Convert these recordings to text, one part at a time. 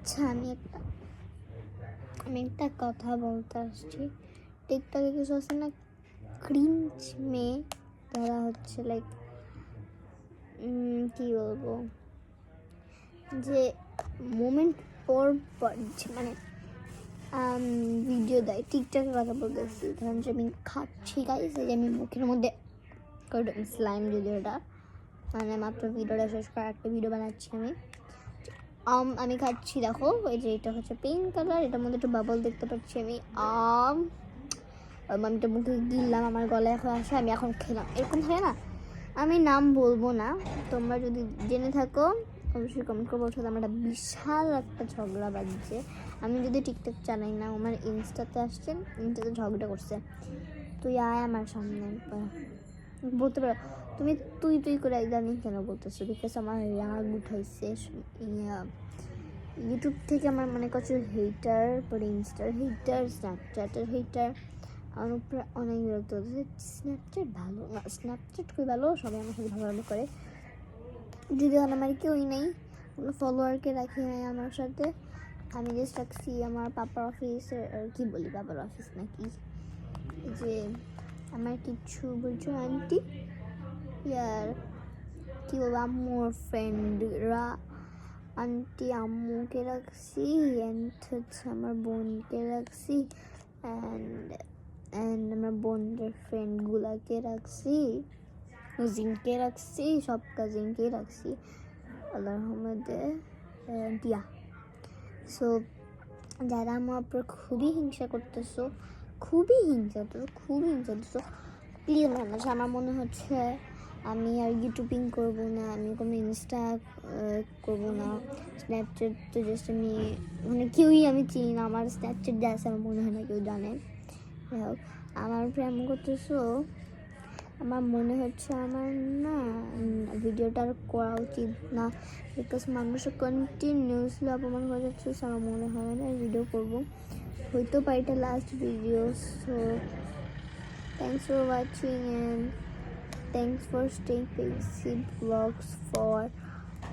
আচ্ছা আমি একটা কথা বলতে আসছি। টিকটকে কিছু আছে না ক্রিঞ্জ মেয়ে, যারা হচ্ছে লাইক কি বলবো, যে মোমেন্ট পর পর মানে ভিডিও দেয়। টিকটকের কথা বলতেছি, ধরেন যে আমি খাচ্ছি গাইস, এই যে আমি মুখের মধ্যে স্লাইম, যদি ওটা মানে মাত্র ভিডিওটা শেষ করে একটা ভিডিও বানাচ্ছি আমি খাচ্ছি। দেখো এই যে এটা হচ্ছে পিঙ্ক কালার, এটার মধ্যে একটু বাবল দেখতে পাচ্ছি আমি। আমি তো মুখে গিললাম, আমার গলায় এখন আসে, আমি এখন খেলাম, এরকম হয় না। আমি নাম বলবো না, তোমরা যদি জেনে থাকো অবশ্যই কমেন্ট করবো। ওর সাথে আমার একটা বিশাল একটা ঝগড়া বাজছে। আমি যদি টিকটক চালাই না, আমার ইনস্টাতে আসছেন, ইনস্টাতে ঝগড়া করছে। তুই আয় আমার সামনে, বলতে পারো তুমি তুই করে জানি কেন বলতেছো, বিকজ আমার রাগ উঠাইছে। ইউটিউব থেকে আমার মনে করছো হেটার, পরে ইনস্টার হেটার, স্ন্যাপচ্যাটের হেটার, আমার উপরে অনেক বিরক্ত হচ্ছে। স্ন্যাপচ্যাট ভালো না, স্ন্যাপচ্যাট খুবই ভালো, সবাই আমার সাথে ভালো করে। যদি আমার কেউই নেই, কোনো ফলোয়ারকে রাখি নাই আমার সাথে, আমি জাস্ট রাখছি আমার পাপার অফিসের, কি বলি পাপার অফিস নাকি, যে আমার কিছু বলছো আন্টি ইয়ার কি বলবো, আম্মুর ফ্রেন্ডরা, আন্টি আম্মুকে রাখছি, অ্যান্ড হচ্ছে আমার বোনকে রাখছি, অ্যান্ড আমার বোনদের ফ্রেন্ডগুলাকে রাখছি, কাজিনকে রাখছি, সব কাজিনকেই রাখছি আল্লাহর রহমতে। দিয়া সো যারা আমার উপর খুবই হিংসা করতেছো, খুবই হিংসা করতেছো, প্লিজ মানুষ, আমার মনে হচ্ছে আমি আর ইউটিউবিং করবো না, আমি কোনো ইনস্টা করবো না, স্ন্যাপচ্যাট তো জাস্ট আমি মানে কেউই আমি চিনি না, আমার স্ন্যাপচ্যাট যা আছে আমার মনে হয় না কেউ জানে। যাই হোক, আমার প্রেম করতেছো, আমার মনে হচ্ছে আমার না ভিডিওটা আর করা উচিত না, বিকজ মানুষও কন্টিনিউসলি অপমান করে যাচ্ছে। আমার মনে হয় না ভিডিও করবো, হয়তো পারি এটা last video. So thanks for watching and thanks for staying patient vlogs for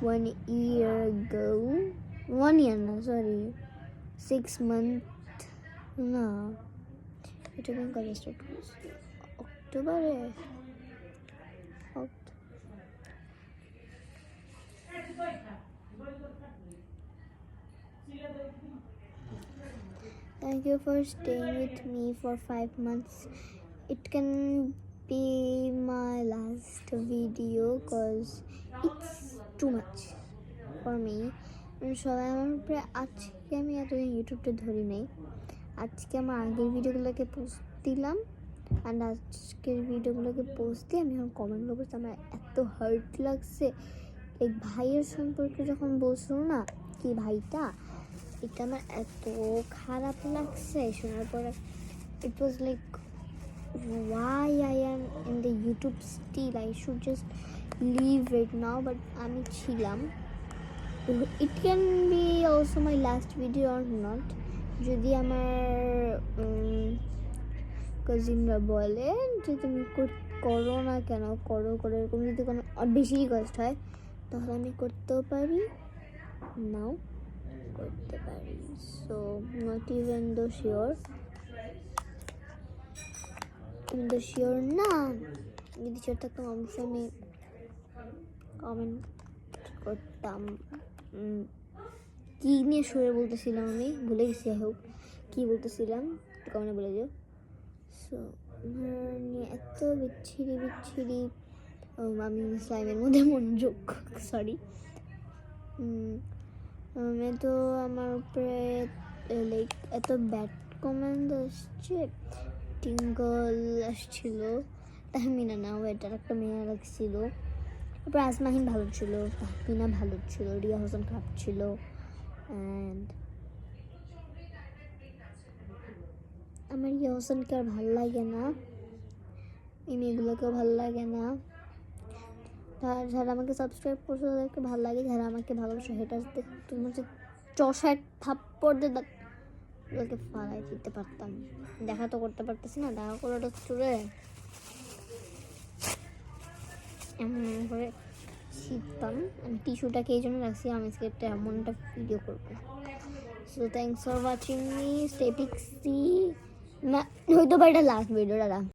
1 year ago. 1 year na, sorry, 6 months na. Ito yung kaya start ko. October eh. Thank you for staying with me for 5 months. It can be my last video cause it's too much for me. সবাই আমার উপরে, আজকে আমি এতদিন ইউটিউবটা ধরি নাই, আজকে আমার আগের ভিডিওগুলোকে পোস্ট দিলাম, অ্যান্ড আজকের ভিডিওগুলোকে পোস্ট দিয়ে আমি এখন কমেন্টগুলো করছি। আমার এত হার্ট লাগছে, এই ভাইয়ের সম্পর্কে যখন বলছিল না কি ভাইটা, এটা আমার এত খারাপ লাগছে শোনার পরে। It was like why I am in the YouTube still, I should just leave right now, but আমি ছিলাম। It can be also my last video or not, যদি আমার কাজিনরা বলে যে তুমি করো না কেন, করো এরকম যদি কোনো বেশি রিকোয়েস্ট হয়, তাহলে আমি করতেও পারি, নাও করতে পারি। So not even though sure, কিন্তু শিওর না, যদি শিওর থাকতাম অবশ্যই আমি কমেন্ট করতাম। কী নিয়ে শুয়ে বলতেছিলাম আমি ভুলে গেছি, হোক কী বলতেছিলাম কমেন্টে বলে যাও। সো নিয়ে এত বিচ্ছিরি আমি স্লাইমের মধ্যে মনোযোগ, সরি, আমি তো আমার উপরে লাইক এত ব্যাড কমেন্ট আসছে। টিঙ্গল আসছিল, তাহমিনা না ওয়েটার একটা মেয়ে লাগছিল, তারপর আসমাহিন ভালো ছিল, তাহমিনা ভালো ছিল, রিয়া হোসেন খারাপ ছিল, অ্যান্ড আমার রিয়া হোসেনকে আর ভালো লাগে না, এই মেয়েগুলোকেও ভালো লাগে না। যারা আমাকে সাবস্ক্রাইব করছে তাদেরকে ভালো লাগে, যারা আমাকে ভালোবাসে হেটার্সদের তুমি হচ্ছে চষায় থাপ্পড় দিয়ে ওদেরকে ফালাই দিতে পারতাম। দেখা তো করতে পারতেছি না, দেখা করাটা চুড়ে এমন করে ছিটতাম। আমি টিস্যুটাকে এই জন্য রাখছি, আমি আজকে এমন একটা ভিডিও করবো। So thanks for watching me, stay Pixie. না হয়তো বা এটা লাস্ট ভিডিওটা